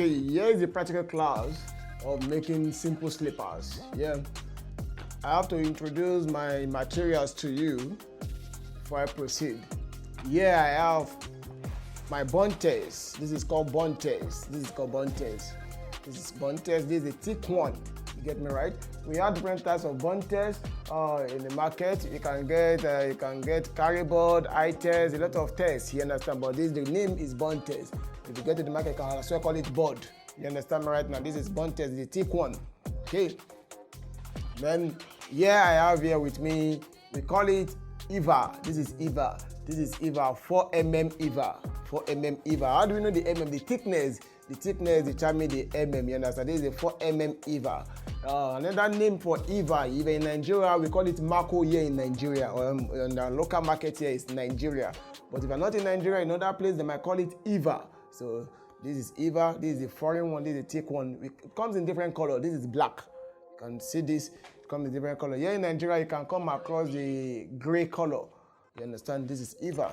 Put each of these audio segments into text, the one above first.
Okay, here is the practical class of making simple slippers. Yeah, I have to introduce my materials to you before I proceed. Here I have my Bontes. This is called Bontes. This is Bontes. This is a thick one. You get me right? We have different types of Bontes in the market. You can get carryboard, ITES, a lot of tests. You understand? But the name is Bontes. If you get to the market, you can also call it board. You understand me right now? This is Bontes, the thick one. Okay. Then I have here with me. We call it EVA. This is EVA. This is EVA, 4mm EVA. 4mm EVA. How do we know the mm? The thickness determines the mm. You understand? This is a 4mm EVA. Another name for EVA in Nigeria, we call it Mako here in Nigeria. In the local market here is Nigeria. But if you're not in Nigeria, in other place, they might call it EVA. So this is EVA. This is the foreign one. This is the thick one. It comes in different color. This is black. You can see this. It comes in different color. Here in Nigeria, you can come across the gray color. You understand? This is EVA.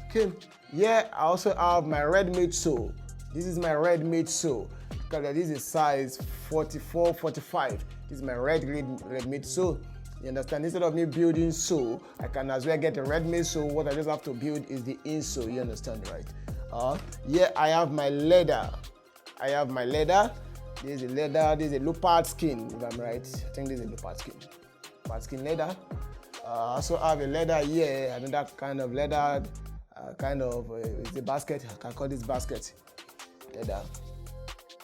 Okay. Here I also have my ready-made sole. This is my ready-made sole. This is size 44, 45. This is my ready-made sole. You understand? Instead of me building sole, I can as well get a ready-made sole. What I just have to build is the insole. You understand, right? Here I have my leather. This is a leather. This is a leopard skin, if I'm right. I think this is a leopard skin. Leopard skin leather. I also have a leather here, another kind of leather, it's a basket. I can call this basket leather.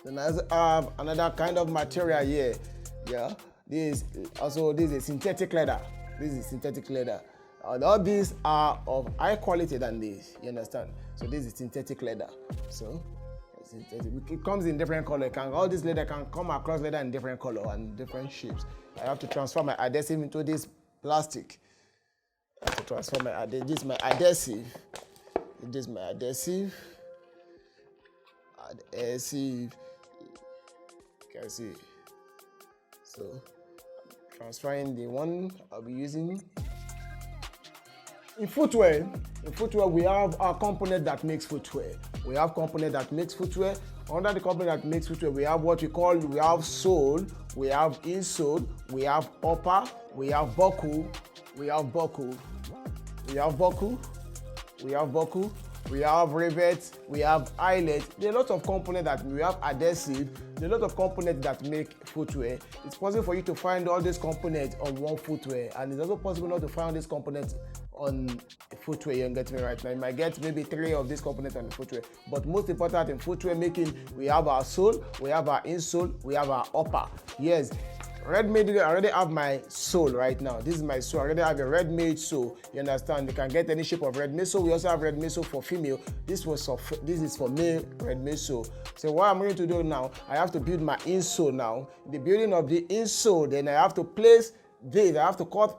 Then I also have another kind of material here. Yeah, this is a synthetic leather. This is synthetic leather. All these are of high quality than this. You understand? So this is synthetic leather. So it comes in different color. All this leather can come across leather in different color and different shapes. I have to transfer my adhesive into this plastic. I have to transfer my adhesive. This is my adhesive. This is my adhesive. Adhesive. You can see. So I'm transferring the one I'll be using. In footwear, we have a component that makes footwear. Under the component that makes footwear, we have sole, we have insole, we have upper, we have buckle, we have rivets, we have eyelet. There are a lot of components that we have adhesive. There are a lot of components that make footwear. It's possible for you to find all these components on one footwear, and it's also possible not to find these components on footwear. You get me right now. You might get maybe 3 of these components on the footwear. But most important in footwear making, we have our sole, we have our insole, we have our upper. Yes. Ready-made, I already have my sole right now. This is my sole. I already have a ready-made sole. You understand? You can get any shape of ready-made sole. We also have ready-made sole for female. This is for male ready-made sole. So what I'm going to do now, I have to build my insole now. The building of the insole, then I have to place this. I have to cut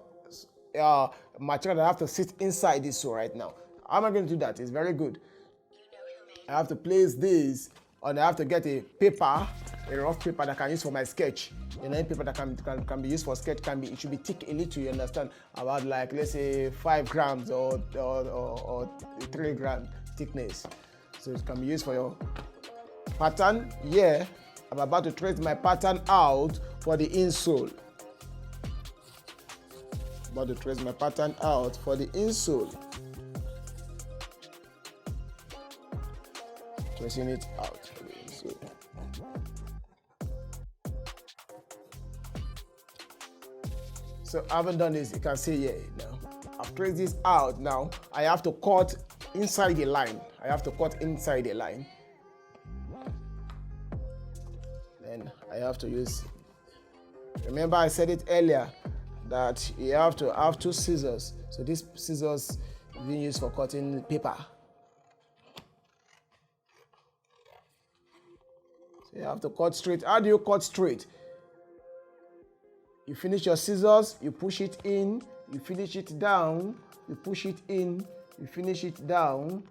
material that I have to sit inside this sole right now. How am I going to do that? It's very good. I have to place this, and I have to get a paper, a rough paper that I can use for my sketch. Any paper that can be used for sketch it should be thick a little, you understand? About like, let's say 5 grams or 3 gram thickness. So it can be used for your pattern. Yeah, I'm about to trace my pattern out for the insole. Tracing it out for the insole. So I haven't done this, you can see here now. I've traced this out now. I have to cut inside the line. Then I have to use, remember I said it earlier that you have to have 2 scissors. So these scissors is being used for cutting paper. So you have to cut straight. How do you cut straight? You finish your scissors, you push it in, you finish it down, you push it in, you finish it down,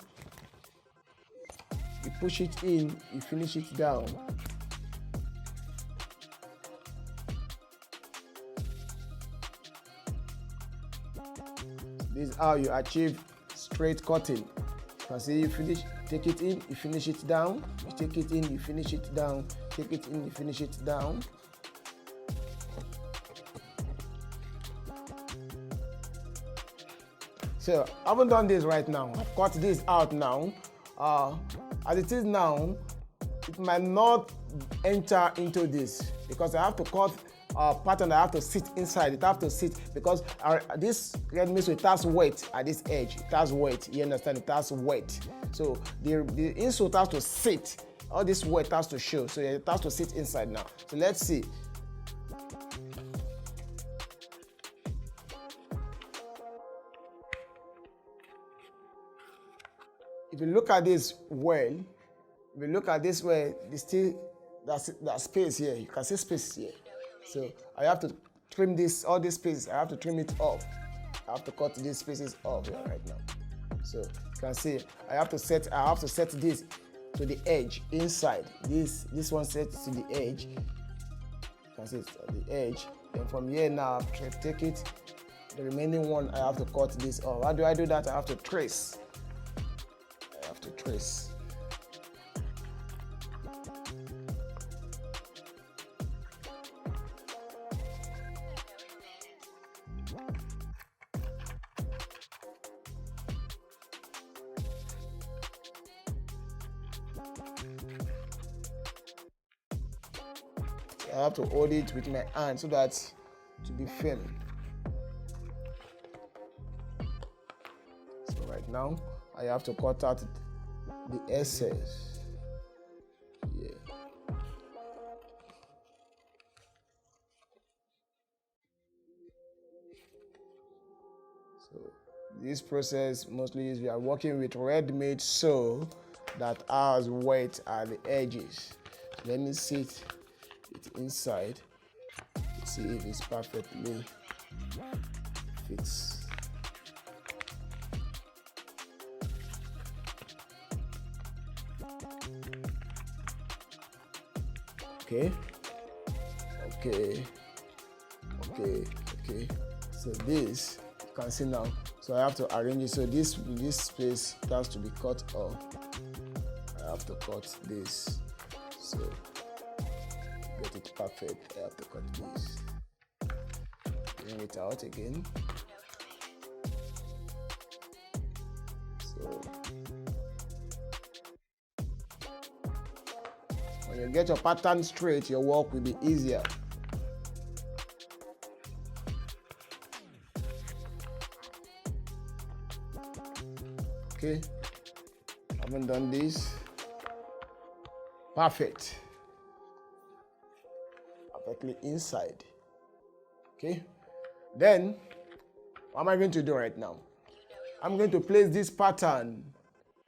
you push it in, you finish it down. This is how you achieve straight cutting. You can see you finish take it in, you finish it down, you take it in, you finish it down, take it in, you finish it down. So I haven't done this right now. I've cut this out now. As it is now, it might not enter into this because I have to cut pattern that have to sit inside. It have to sit because this red means it has weight at this edge. It has weight. You understand? It has weight. So the insult has to sit. All this weight has to show. So it has to sit inside now. So let's see. If you look at this well, if you look at this way, there's that space here. You can see space here. So I have to trim this, all these spaces. I have to trim it off. I have to cut these spaces off here right now. So you can see I have to set this to the edge inside. This one sets to the edge. You can see it's at the edge. Then from here now, I take it. The remaining one I have to cut this off. How do I do that? I have to trace. Trace. I have to hold it with my hand so that to be firm. So right now I have to cut out the excess. Yeah. So this process mostly is we are working with ready-made sew that has weight at the edges. So let me sit it inside to see if it's perfectly fits. Okay. So this you can see now. So I have to arrange it. So this space has to be cut off. I have to cut this. So get it perfect. I have to cut this. Bring it out again. So when you get your pattern straight, your work will be easier. Okay, haven't done this. Perfect. Perfectly inside. Okay, then what am I going to do right now? I'm going to place this pattern.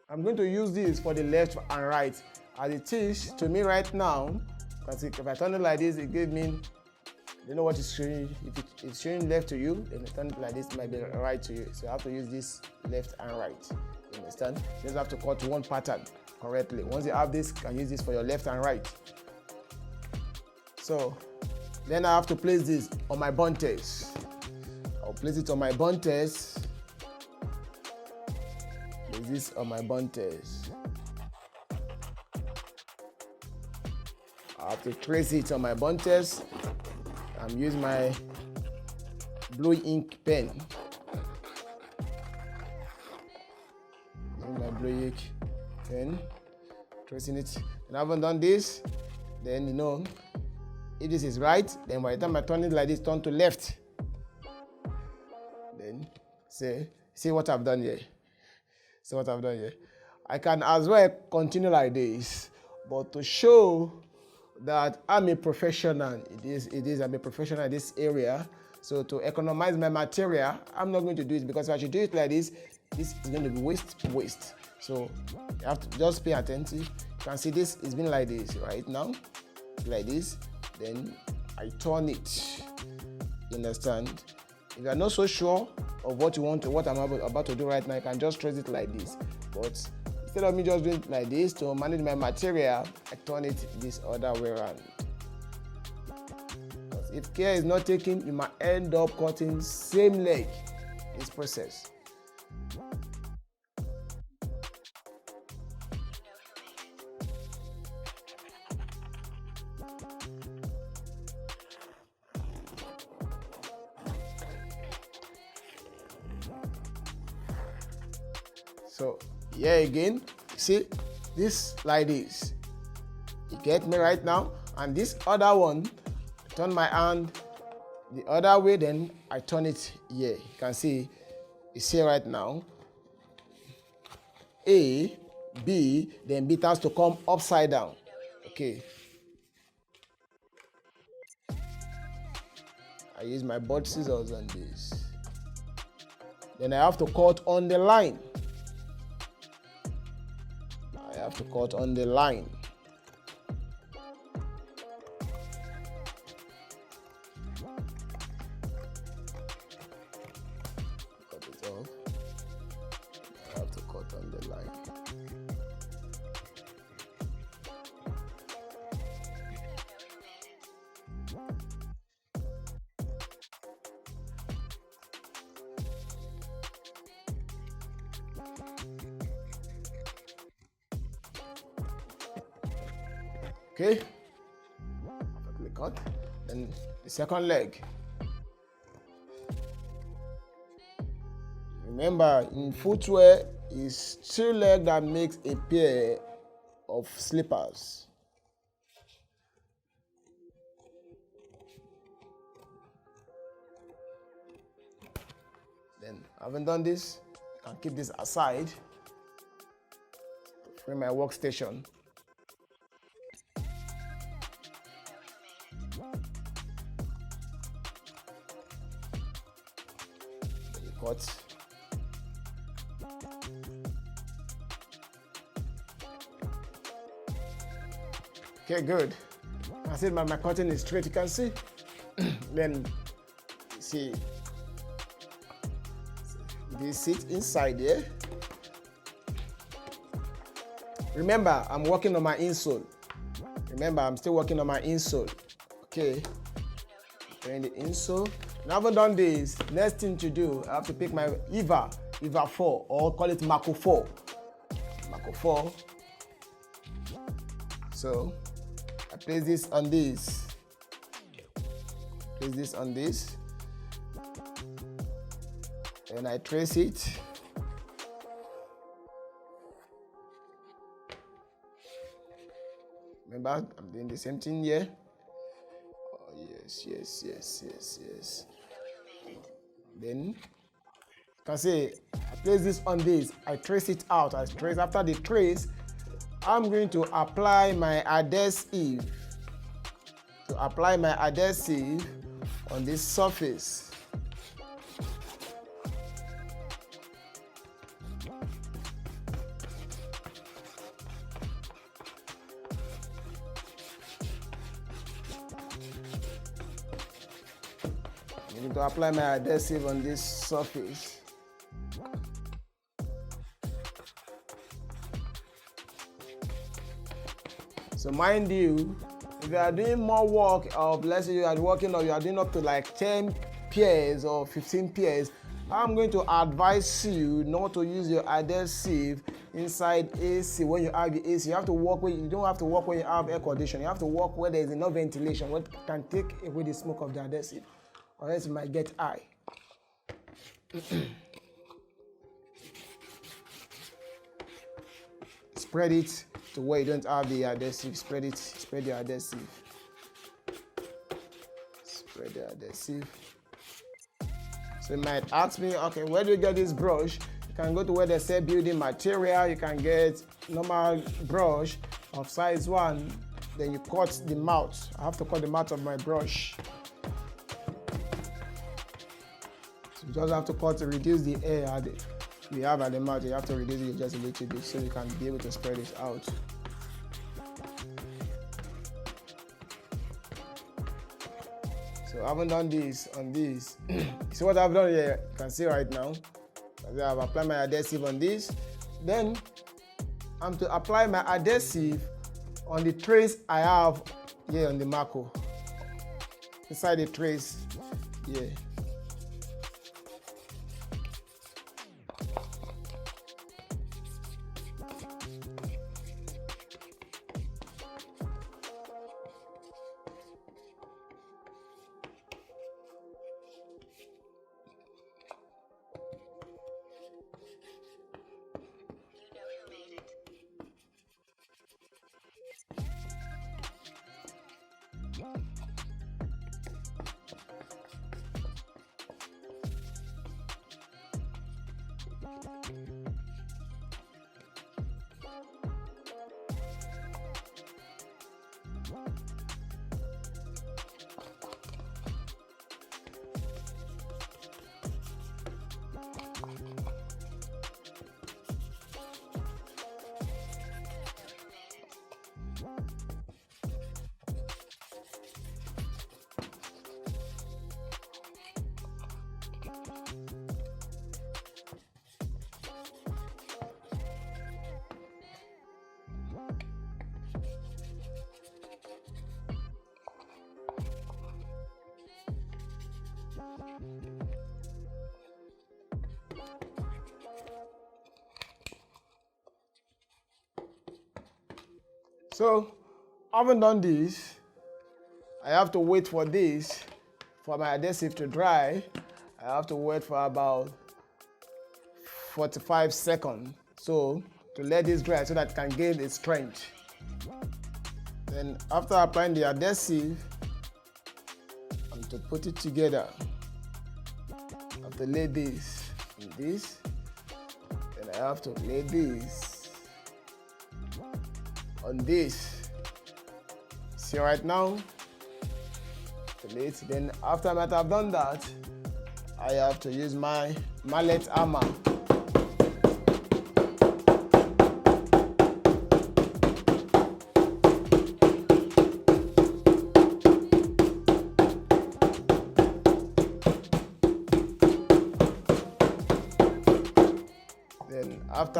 I'm going to use this for the left and right. As it is to me right now, because if I turn it like this, it gives me, you know what it's showing. If it's showing left to you, then I turn it like this, it might be right to you. So I have to use this left and right. You understand? You just have to cut one pattern correctly. Once you have this, you can use this for your left and right. So then I have to place this on my buntes. I'll place it on my buntes. Place this on my buntes. I have to trace it on my buntes. I'm using my blue ink pen. Using my blue ink pen, tracing it. And I haven't done this, then you know, if this is right, then by the time I turn it like this, turn to left. Then see what I've done here. See what I've done here. I can as well continue like this, but to show that I'm a professional, I'm a professional in this area. So to economize my material, I'm not going to do it, because if I should do it like this is going to be waste. So you have to just pay attention. You can see this is been like this right now, like this. Then I turn it. You understand? If you are not so sure of what you want to, what I'm about to do right now, you can just trace it like this. But instead of me just doing it like this to manage my material, I turn it this other way around. Because if care is not taken, you might end up cutting same leg. This process. So here again, see this like this. You get me right now? And this other one, turn my hand the other way, then I turn it here. You can see it's here right now. A, B, then B has to come upside down. Okay. I use my butt scissors on this. Then I have to cut on the line. I have to cut on the line. Cut it off. I have to cut on the line. Okay, perfectly cut. Then the second leg. Remember, in footwear, it's 2 legs that makes a pair of slippers. Then, having done this, I can keep this aside. Frame my workstation. Cut. Okay, good. I said my cutting is straight. You can see. Then see this sit inside there. Remember, I'm working on my insole. Remember, I'm still working on my insole. Okay. Doing the insole. Now I've done this. Next thing to do, I have to pick my Eva 4, or call it Mako 4. Mako 4. So I place this on this. Place this on this. And I trace it. Remember, I'm doing the same thing here. Oh, yes. Then you can see I place this on this. I trace it out. I trace. After the trace, I'm going to apply my adhesive. To apply my adhesive on this surface. I need to apply my adhesive on this surface. So mind you, if you are doing more work, of let's say you are working or you are doing up to like 10 pairs or 15 pairs, I'm going to advise you not to use your adhesive inside AC when you have the AC. You have to work where you don't have to work when you have air conditioning. You have to work where there is enough ventilation, what can take away the smoke of the adhesive, or else it might get high. Spread it to where you don't have the adhesive. Spread the adhesive. Spread the adhesive. So you might ask me, okay, where do you get this brush? You can go to where they say building material. You can get normal brush of size 1. Then you cut the mouth. I have to cut the mouth of my brush. So you just have to cut to reduce the air we have at the mouth. You have to reduce it just a little bit so you can be able to spread it out. So I haven't done this on this. So what I've done here, you can see right now. I've applied my adhesive on this. Then I'm to apply my adhesive on the trace I have here on the Mako. Inside the trace here. So, having done this, I have to wait for this, for my adhesive to dry. I have to wait for about 45 seconds. So, to let this dry so that it can gain its strength. Then after applying the adhesive, I'm to put it together. I have to lay this in this. Then I have to lay this on this. See right now? Then after that I've done that, I have to use my mallet hammer. Then after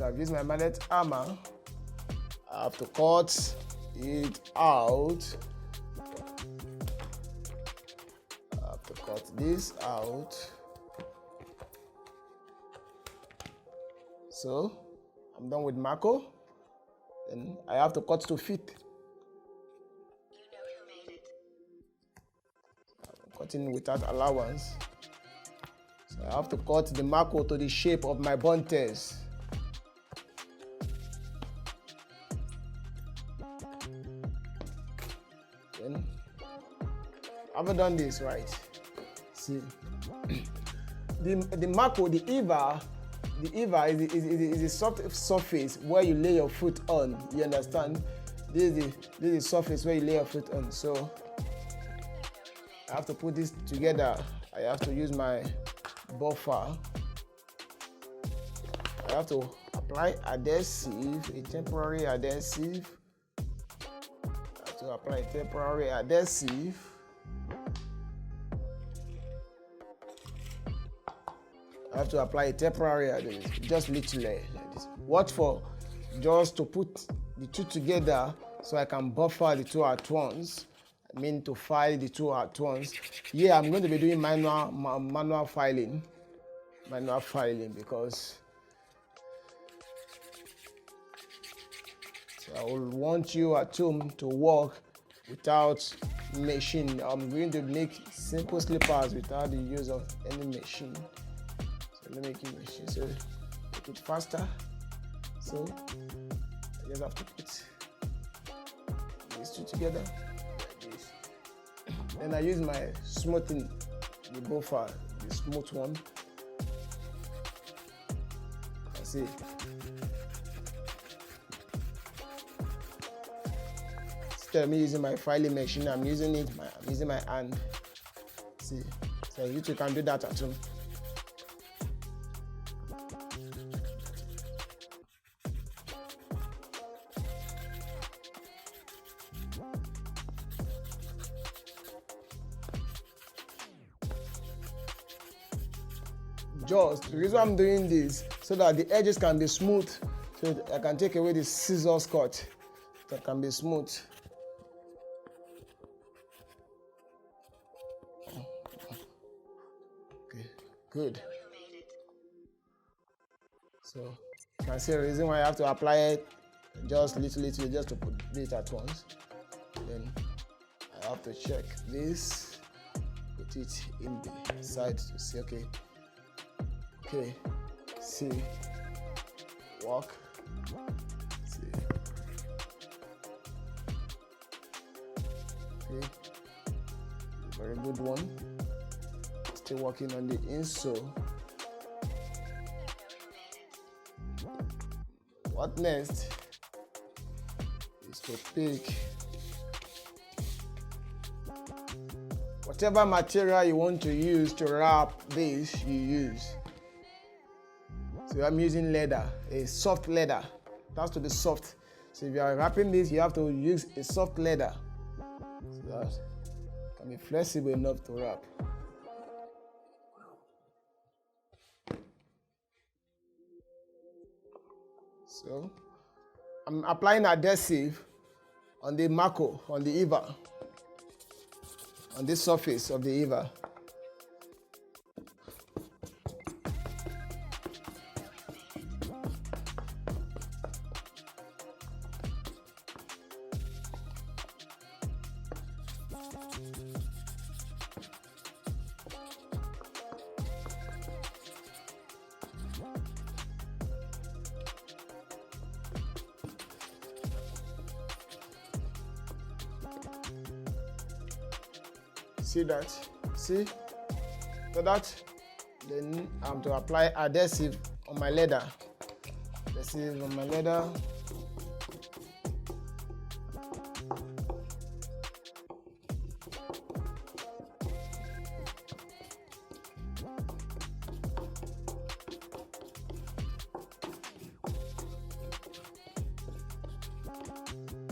I've used my mallet hammer, I have to cut it out. I have to cut this out. So I'm done with Mako. Then I have to cut to fit. I'm cutting without allowance. So I have to cut the Mako to the shape of my buntes. Then I haven't done this right. See, the Mako, the Eva is a soft surface where you lay your foot on. You understand? This is the surface where you lay your foot on. So I have to put this together. I have to use my buffer. I have to apply adhesive, a temporary adhesive. I have to apply temporary adhesive. I have to apply a temporary adhesive, just literally like this. Watch for just to put the two together so I can buffer the two at once. I mean to file the two at once. Yeah, I'm going to be doing manual filing because so I will want you at home to work without machine. I'm going to make simple slippers without the use of any machine. So let me make it machine. So make it faster. So I just have to put these two together like this. Then I use my smoothing, the buffer, the smooth one. See. Instead of me using my filing machine, I'm using my hand. See, so you too can do that at home. Just the reason I'm doing this so that the edges can be smooth, so that I can take away the scissors cut. That can be smooth. Okay, good. So you can see the reason why I have to apply it just little, just to put it at once. Then I have to check this, put it in the side to see, okay. Okay, see, walk, see, okay, very good one. Still working on the insole. What next is to pick whatever material you want to use to wrap this, you use. So I'm using leather, a soft leather. It has to be soft. So if you are wrapping this, you have to use a soft leather. So that it can be flexible enough to wrap. So I'm applying adhesive on the Mako, on the Eva, on this surface of the Eva. See that? See? So that, then I'm to apply adhesive on my leather. Adhesive on my leather.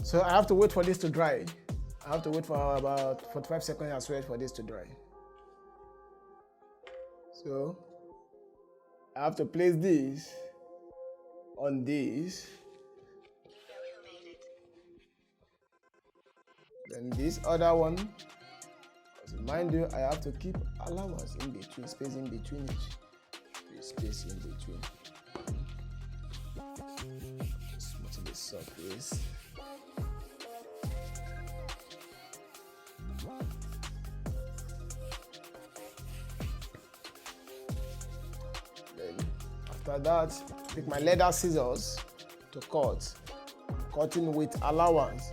So I have to wait for this to dry. I have to wait for about 45 seconds as well for this to dry. So I have to place this on this. Then this other one, mind you, I have to keep allowance in between, space in between each. Space in between. Smooth the surface. After that, take my leather scissors to cut. Cutting with allowance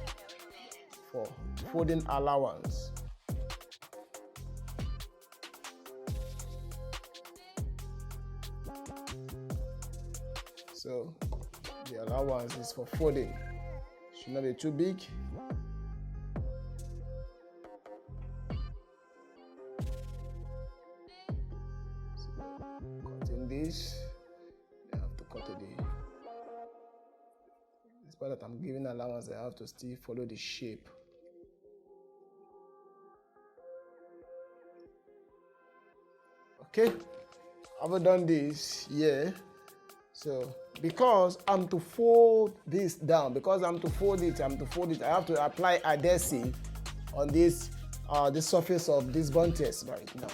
for folding allowance. So the allowance is for folding. Should not be too big. So, cutting this. Despite that I'm giving allowance, I have to still follow the shape. Okay, I've done this here. So because I'm to fold this down, I have to apply adhesive on this the surface of this bond test right now.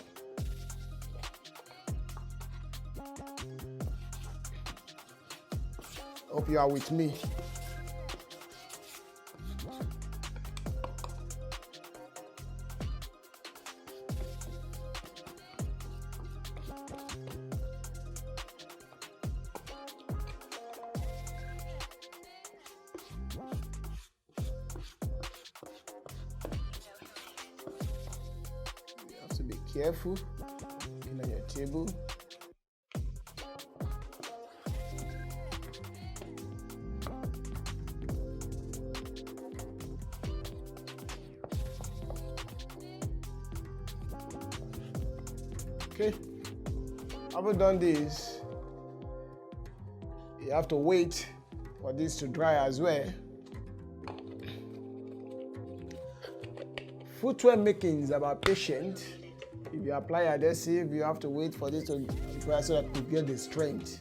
Hope you are with me. You have to be careful looking at your table. Okay, I've done this. You have to wait for this to dry as well. Footwear making is about patience. If you apply adhesive, you have to wait for this to dry so that you get the strength.